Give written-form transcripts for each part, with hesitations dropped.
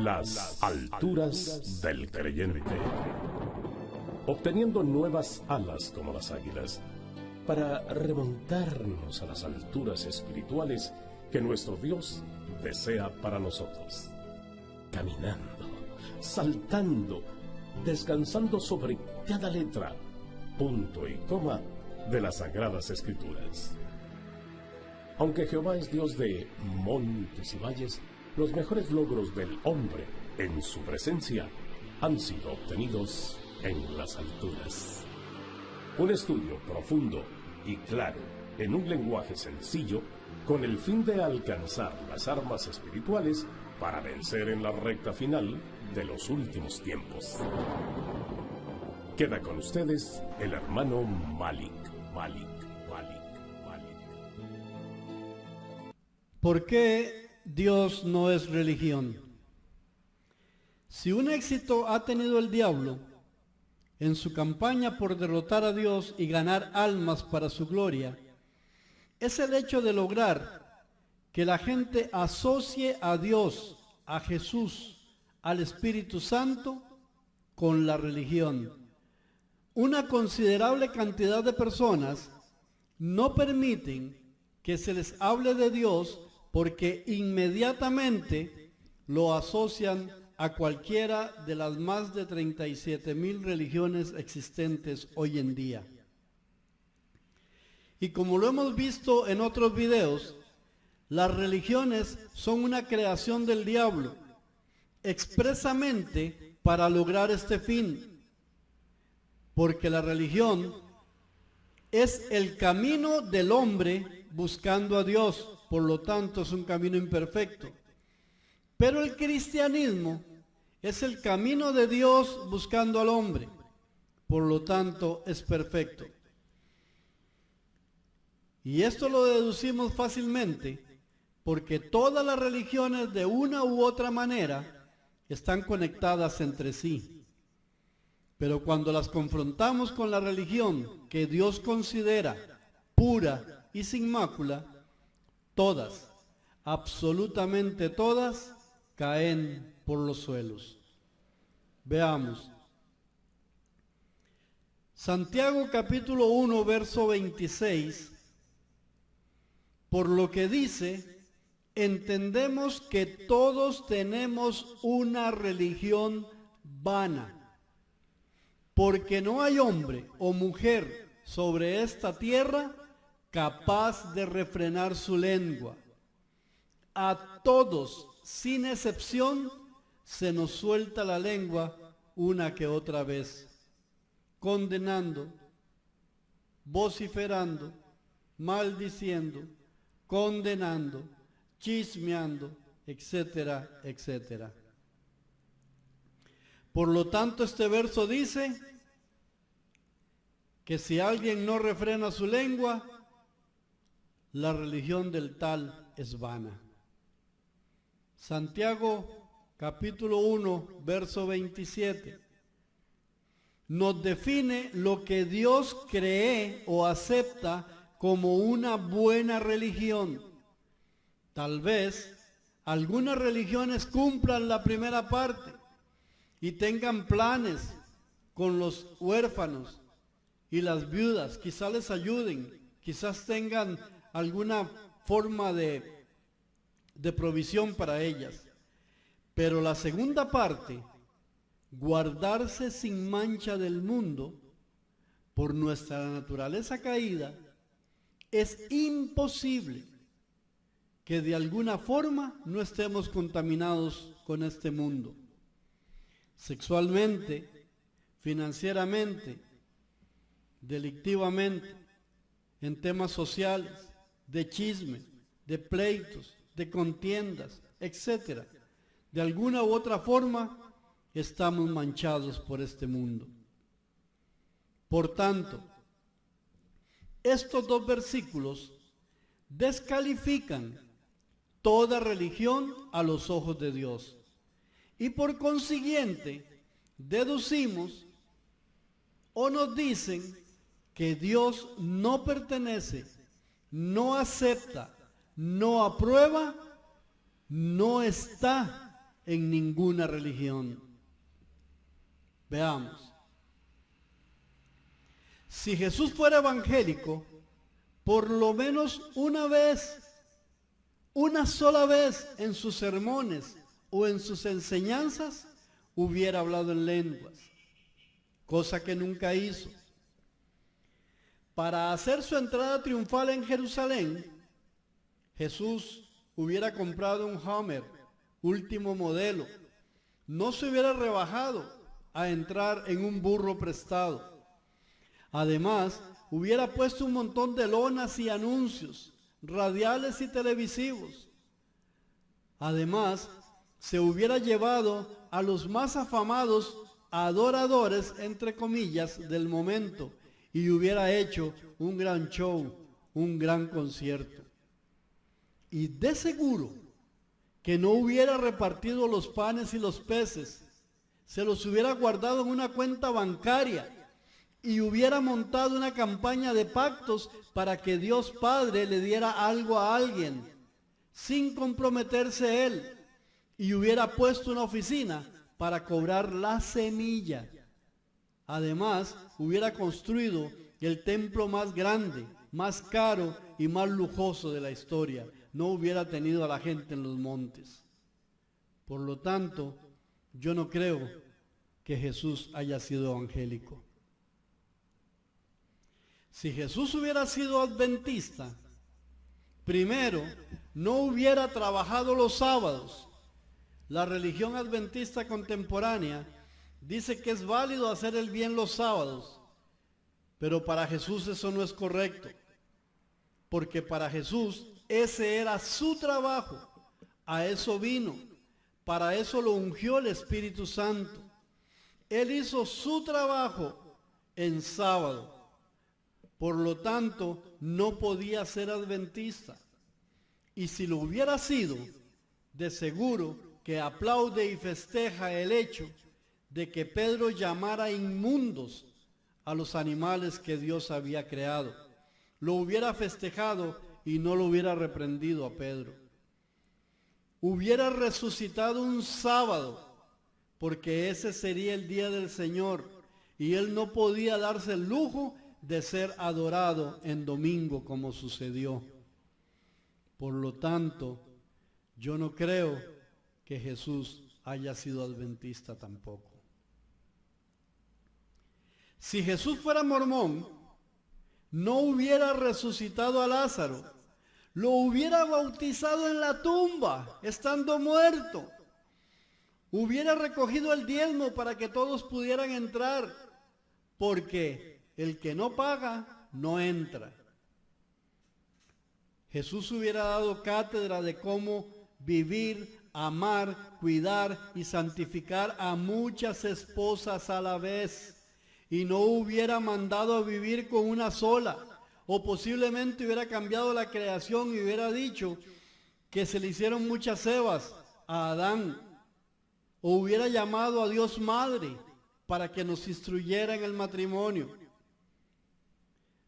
Las alturas del creyente. Obteniendo nuevas alas como las águilas, para remontarnos a las alturas espirituales que nuestro Dios desea para nosotros. Caminando, saltando, descansando sobre cada letra, punto y coma de las Sagradas Escrituras. Aunque Jehová es Dios de montes y valles, los mejores logros del hombre en su presencia han sido obtenidos en las alturas. Un estudio profundo y claro, en un lenguaje sencillo, con el fin de alcanzar las armas espirituales para vencer en la recta final de los últimos tiempos. Queda con ustedes el hermano Malik. ¿Por qué Dios no es religión? Si un éxito ha tenido el diablo en su campaña por derrotar a Dios y ganar almas para su gloria, es el hecho de lograr que la gente asocie a Dios, a Jesús, al Espíritu Santo con la religión. Una considerable cantidad de personas no permiten que se les hable de Dios porque inmediatamente lo asocian a cualquiera de las más de 37,000 religiones existentes hoy en día. Y como lo hemos visto en otros videos, las religiones son una creación del diablo, expresamente para lograr este fin, porque la religión es el camino del hombre buscando a Dios, por lo tanto es un camino imperfecto. Pero el cristianismo es el camino de Dios buscando al hombre, por lo tanto es perfecto. Y esto lo deducimos fácilmente porque todas las religiones de una u otra manera están conectadas entre sí. Pero cuando las confrontamos con la religión que Dios considera pura y sin mácula, todas, absolutamente todas, caen por los suelos. Veamos. Santiago capítulo 1, verso 26. Por lo que dice, entendemos que todos tenemos una religión vana, porque no hay hombre o mujer sobre esta tierra capaz de refrenar su lengua. A todos, sin excepción, se nos suelta la lengua una que otra vez, condenando, vociferando, maldiciendo, condenando, chismeando, etcétera, etcétera. Por lo tanto, este verso dice que si alguien no refrena su lengua, la religión del tal es vana. Santiago capítulo 1, verso 27, nos define lo que Dios cree o acepta como una buena religión. Tal vez algunas religiones cumplan la primera parte y tengan planes con los huérfanos y las viudas, quizás les ayuden, quizás tengan alguna forma de provisión para ellas. Pero la segunda parte, guardarse sin mancha del mundo, por nuestra naturaleza caída, es imposible que de alguna forma no estemos contaminados con este mundo. Sexualmente, financieramente, delictivamente, en temas sociales, de chisme, de pleitos, de contiendas, etc. De alguna u otra forma estamos manchados por este mundo. Por tanto, estos dos versículos descalifican toda religión a los ojos de Dios. Y por consiguiente, deducimos o nos dicen que Dios no pertenece, no acepta, no aprueba, no está en ninguna religión. Veamos. Si Jesús fuera evangélico, por lo menos una vez, una sola vez en sus sermones o en sus enseñanzas, hubiera hablado en lenguas, cosa que nunca hizo. Para hacer su entrada triunfal en Jerusalén, Jesús hubiera comprado un Hummer, último modelo. No se hubiera rebajado a entrar en un burro prestado. Además, hubiera puesto un montón de lonas y anuncios, radiales y televisivos. Además, se hubiera llevado a los más afamados adoradores, entre comillas, del momento, y hubiera hecho un gran show, un gran concierto. Y de seguro que no hubiera repartido los panes y los peces, se los hubiera guardado en una cuenta bancaria y hubiera montado una campaña de pactos para que Dios Padre le diera algo a alguien, sin comprometerse él, y hubiera puesto una oficina para cobrar la semilla. Además, hubiera construido el templo más grande, más caro y más lujoso de la historia. No hubiera tenido a la gente en los montes. Por lo tanto, yo no creo que Jesús haya sido evangélico. Si Jesús hubiera sido adventista, primero, no hubiera trabajado los sábados. La religión adventista contemporánea dice que es válido hacer el bien los sábados, pero para Jesús eso no es correcto, porque para Jesús ese era su trabajo, a eso vino, para eso lo ungió el Espíritu Santo. Él hizo su trabajo en sábado, por lo tanto no podía ser adventista, y si lo hubiera sido, de seguro que aplaude y festeja el hecho de que Pedro llamara inmundos a los animales que Dios había creado. Lo hubiera festejado y no lo hubiera reprendido a Pedro. Hubiera resucitado un sábado, porque ese sería el día del Señor, y él no podía darse el lujo de ser adorado en domingo como sucedió. Por lo tanto, yo no creo que Jesús haya sido adventista tampoco. Si Jesús fuera mormón, no hubiera resucitado a Lázaro, lo hubiera bautizado en la tumba, estando muerto. Hubiera recogido el diezmo para que todos pudieran entrar, porque el que no paga, no entra. Jesús hubiera dado cátedra de cómo vivir, amar, cuidar y santificar a muchas esposas a la vez, y no hubiera mandado a vivir con una sola, o posiblemente hubiera cambiado la creación y hubiera dicho que se le hicieron muchas Evas a Adán, o hubiera llamado a Dios Madre para que nos instruyera en el matrimonio.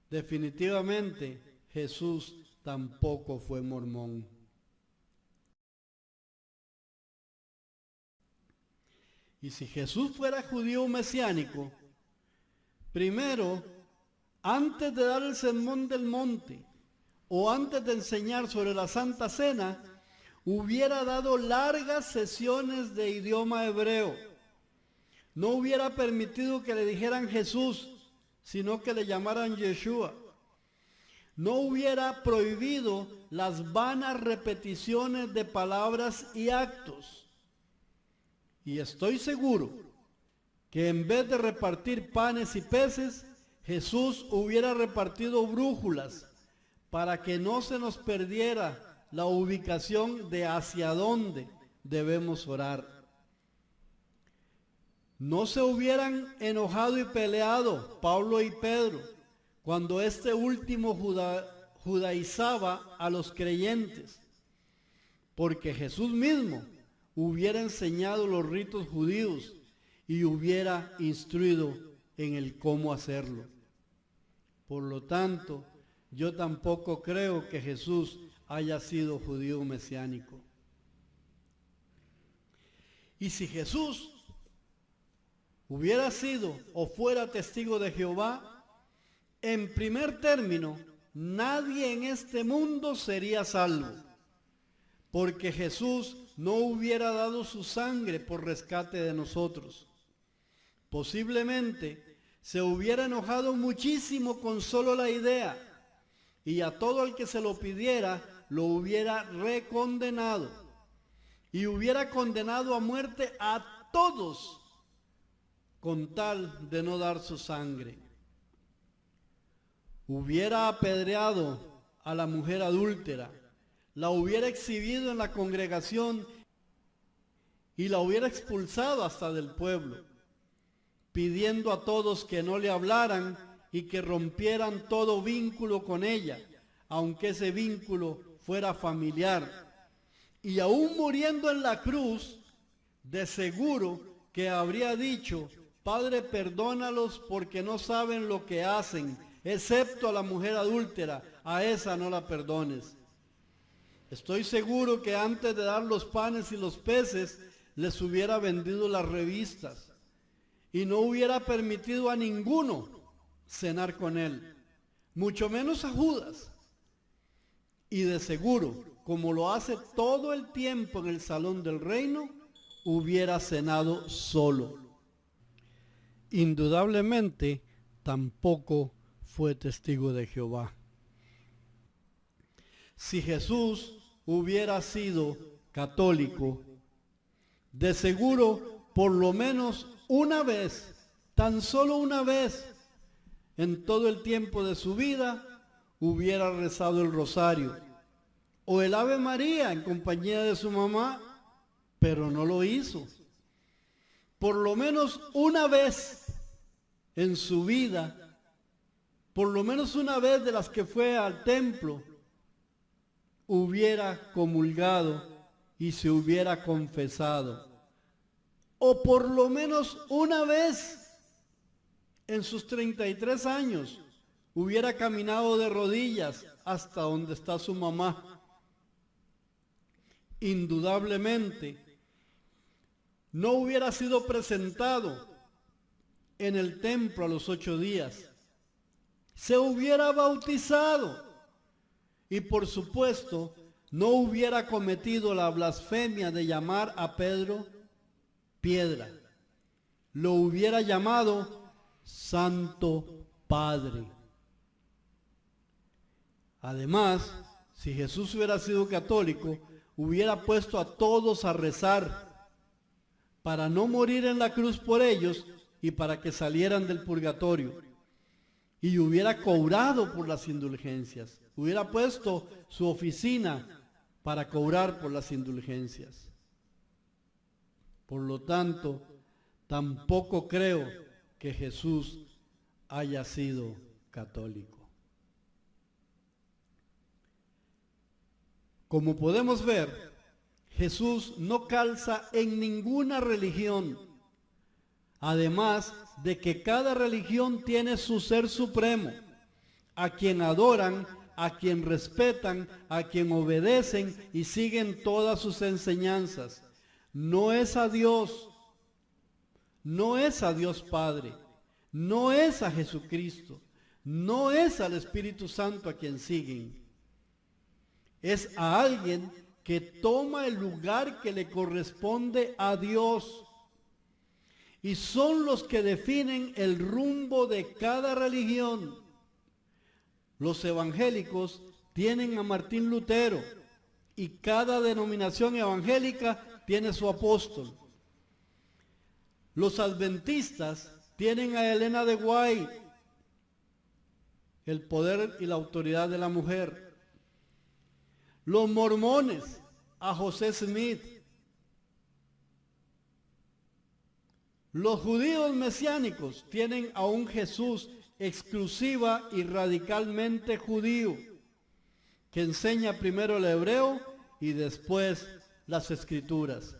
Definitivamente Jesús tampoco fue mormón. Y si Jesús fuera judío mesiánico, primero, antes de dar el sermón del monte o antes de enseñar sobre la Santa Cena, hubiera dado largas sesiones de idioma hebreo. No hubiera permitido que le dijeran Jesús, sino que le llamaran Yeshua. No hubiera prohibido las vanas repeticiones de palabras y actos. Y estoy seguro que en vez de repartir panes y peces, Jesús hubiera repartido brújulas para que no se nos perdiera la ubicación de hacia dónde debemos orar. No se hubieran enojado y peleado Pablo y Pedro cuando este último judaizaba a los creyentes, porque Jesús mismo hubiera enseñado los ritos judíos y hubiera instruido en el cómo hacerlo. Por lo tanto, yo tampoco creo que Jesús haya sido judío mesiánico. Y si Jesús hubiera sido o fuera testigo de Jehová, en primer término, nadie en este mundo sería salvo, porque Jesús no hubiera dado su sangre por rescate de nosotros. Posiblemente se hubiera enojado muchísimo con solo la idea, y a todo el que se lo pidiera lo hubiera recondenado, y hubiera condenado a muerte a todos con tal de no dar su sangre. Hubiera apedreado a la mujer adúltera, la hubiera exhibido en la congregación y la hubiera expulsado hasta del pueblo, pidiendo a todos que no le hablaran y que rompieran todo vínculo con ella, aunque ese vínculo fuera familiar. Y aún muriendo en la cruz, de seguro que habría dicho: Padre, perdónalos porque no saben lo que hacen, excepto a la mujer adúltera, a esa no la perdones. Estoy seguro que antes de dar los panes y los peces, les hubiera vendido las revistas y no hubiera permitido a ninguno cenar con él, mucho menos a Judas. Y de seguro, como lo hace todo el tiempo en el salón del reino, hubiera cenado solo. Indudablemente, tampoco fue testigo de Jehová. Si Jesús hubiera sido católico, de seguro, por lo menos una vez, tan solo una vez, en todo el tiempo de su vida, hubiera rezado el rosario o el Ave María en compañía de su mamá, pero no lo hizo. Por lo menos una vez en su vida, por lo menos una vez de las que fue al templo, hubiera comulgado y se hubiera confesado. O por lo menos una vez en sus 33 años hubiera caminado de rodillas hasta donde está su mamá. Indudablemente no hubiera sido presentado en el templo a los 8 días. Se hubiera bautizado y por supuesto no hubiera cometido la blasfemia de llamar a Pedro piedra. Lo hubiera llamado Santo Padre. Además, si Jesús hubiera sido católico, hubiera puesto a todos a rezar para no morir en la cruz por ellos y para que salieran del purgatorio. Y hubiera cobrado por las indulgencias. Hubiera puesto su oficina para cobrar por las indulgencias. Por lo tanto, tampoco creo que Jesús haya sido católico. Como podemos ver, Jesús no calza en ninguna religión, además de que cada religión tiene su ser supremo, a quien adoran, a quien respetan, a quien obedecen y siguen todas sus enseñanzas. No es a Dios, no es a Dios Padre, no es a Jesucristo, no es al Espíritu Santo a quien siguen. Es a alguien que toma el lugar que le corresponde a Dios. Y son los que definen el rumbo de cada religión. Los evangélicos tienen a Martín Lutero y cada denominación evangélica tiene su apóstol. Los adventistas tienen a Elena de White, el poder y la autoridad de la mujer. Los mormones a José Smith. Los judíos mesiánicos tienen a un Jesús exclusiva y radicalmente judío, que enseña primero el hebreo y después las escrituras.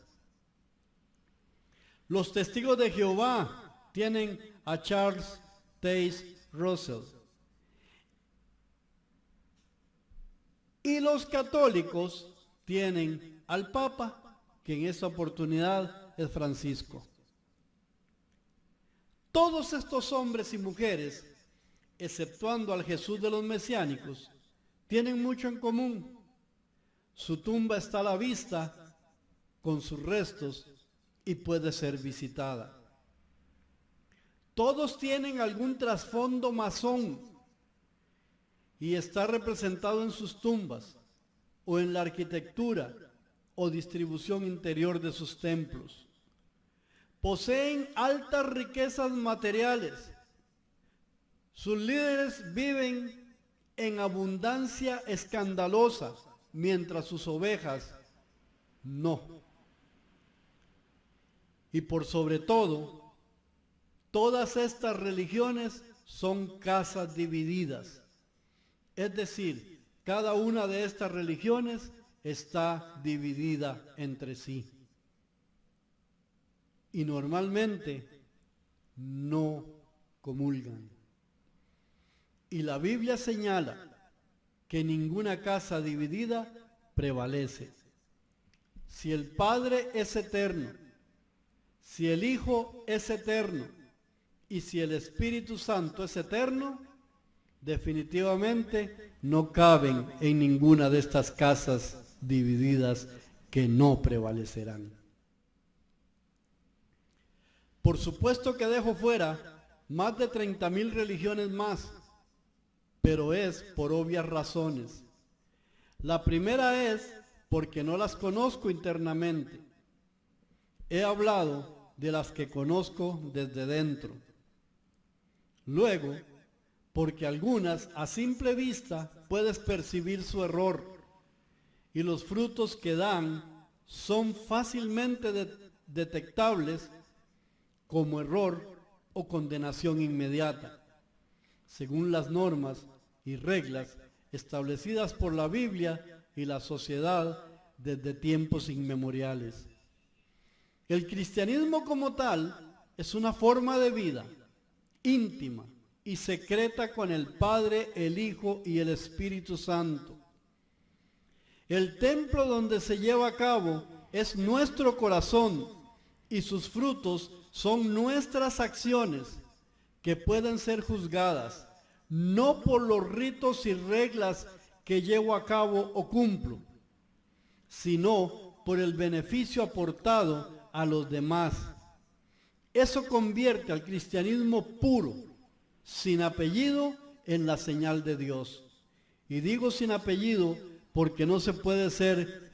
Los testigos de Jehová tienen a Charles Taze Russell. Y los católicos tienen al Papa, que en esta oportunidad es Francisco. Todos estos hombres y mujeres, exceptuando al Jesús de los mesiánicos, tienen mucho en común. Su tumba está a la vista con sus restos y puede ser visitada. Todos tienen algún trasfondo masón y está representado en sus tumbas o en la arquitectura o distribución interior de sus templos. Poseen altas riquezas materiales. Sus líderes viven en abundancia escandalosa, mientras sus ovejas no. Y por sobre todo, todas estas religiones son casas divididas. Es decir, cada una de estas religiones está dividida entre sí. Y normalmente no comulgan. Y la Biblia señala que ninguna casa dividida prevalece. Si el Padre es eterno, si el Hijo es eterno y si el Espíritu Santo es eterno, definitivamente no caben en ninguna de estas casas divididas que no prevalecerán. Por supuesto que dejo fuera más de 30,000 religiones más, pero es por obvias razones. La primera es porque no las conozco internamente. He hablado de las que conozco desde dentro. Luego, porque algunas a simple vista puedes percibir su error y los frutos que dan son fácilmente detectables como error o condenación inmediata, según las normas y reglas establecidas por la Biblia y la sociedad desde tiempos inmemoriales. El cristianismo como tal es una forma de vida íntima y secreta con el Padre, el Hijo y el Espíritu Santo. El templo donde se lleva a cabo es nuestro corazón y sus frutos son nuestras acciones que pueden ser juzgadas no por los ritos y reglas que llevo a cabo o cumplo, sino por el beneficio aportado a los demás. Eso convierte al cristianismo puro, sin apellido, en la señal de Dios. Y digo sin apellido porque no se puede ser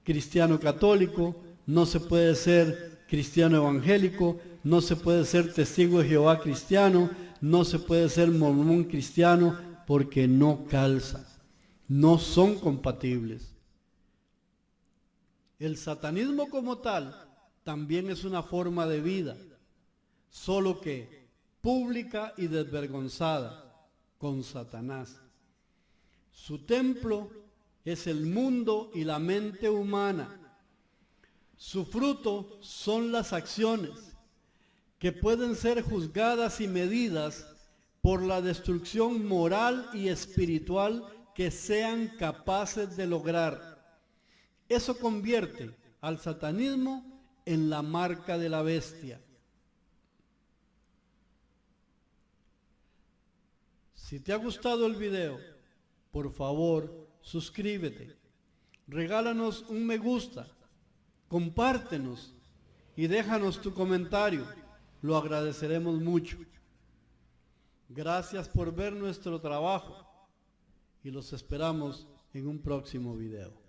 cristiano católico, no se puede ser cristiano evangélico, no se puede ser testigo de Jehová cristiano, no se puede ser mormón cristiano, porque no calza, no son compatibles. El satanismo como tal también es una forma de vida, solo que pública y desvergonzada, con Satanás. Su templo es el mundo y la mente humana. Su fruto son las acciones, que pueden ser juzgadas y medidas por la destrucción moral y espiritual que sean capaces de lograr. Eso convierte al satanismo en la marca de la bestia. Si te ha gustado el video, por favor, suscríbete, regálanos un me gusta, compártenos y déjanos tu comentario, lo agradeceremos mucho. Gracias por ver nuestro trabajo y los esperamos en un próximo video.